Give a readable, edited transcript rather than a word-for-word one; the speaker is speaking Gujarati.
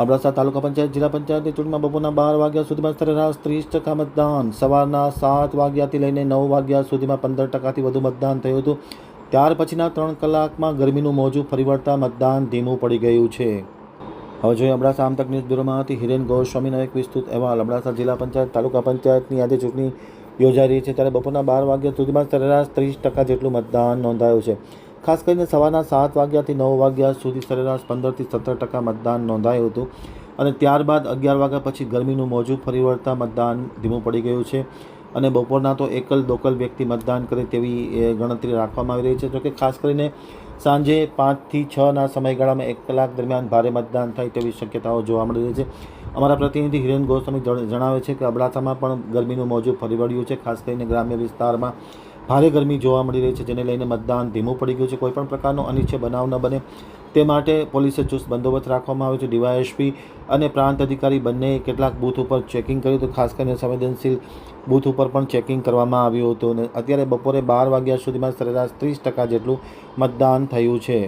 અબડાસા તાલુકા પંચાયત જિલ્લા પંચાયતની ચૂંટણીમાં બપોરના 12 વાગ્યા સુધીમાં સરેરાશ 30% મતદાન, સવારના 7 વાગ્યાથી લઈને 9 વાગ્યા સુધીમાં 15%થી વધુ મતદાન થયું હતું. ત્યાર પછીના 3 કલાકમાં ગરમીનું મોજું ફરી વળતા મતદાન ધીમું પડી ગયું છે. હવે જોઈએ અબડાસા આમતક ન્યૂઝ બ્યુરોમાંથી હિરેન ગોસ્વામીનો એક વિસ્તૃત અહેવાલ. અબડાસા જિલ્લા પંચાયત તાલુકા પંચાયતની આજે ચૂંટણી યોજાઈ રહી છે, ત્યારે બપોરના 12 વાગ્યા સુધીમાં સરેરાશ 30% જેટલું મતદાન નોંધાયું છે. ખાસ કરીને સવારના 7 વાગ્યાથી 9 વાગ્યા સુધી સરેરાશ 15થી 17% મતદાન નોંધાયું હતું અને ત્યારબાદ 11 વાગ્યા પછી ગરમીનું મોજું ફરી વળતા મતદાન ધીમું પડી ગયું છે અને બપોરના તો એકલ દોકલ વ્યક્તિ મતદાન કરે તેવી ગણતરી રાખવામાં આવી રહી છે. જોકે ખાસ કરીને સાંજે 5 થી 6ના સમયગાળામાં 1 કલાક દરમિયાન ભારે મતદાન થાય તેવી શક્યતાઓ જોવા મળી રહી છે. અમારા પ્રતિનિધિ હિરેન ગોસ્વામી જણાવે છે કે અબડાસામાં પણ ગરમીનું મોજું ફરી વળ્યું છે. ખાસ કરીને ગ્રામ્ય વિસ્તારમાં ભારે ગરમી જોવા મળી રહી છે, જેને લઈને મતદાન ધીમું પડી ગયું છે. કોઈપણ પ્રકારનો અનિચ્છનીય બનાવ ન બને તે માટે પોલીસે ચુસ્ત બંદોબસ્ત રાખવામાં આવ્યો છે. ડીવાયએસપી અને પ્રાંત અધિકારી બંને કેટલાક બૂથ ઉપર ચેકિંગ કર્યું હતું. ખાસ કરીને સંવેદનશીલ બૂથ ઉપર પણ ચેકિંગ કરવામાં આવ્યું હતું અને અત્યારે બપોરે 12 વાગ્યા સુધીમાં સરેરાશ 30% જેટલું મતદાન થયું છે.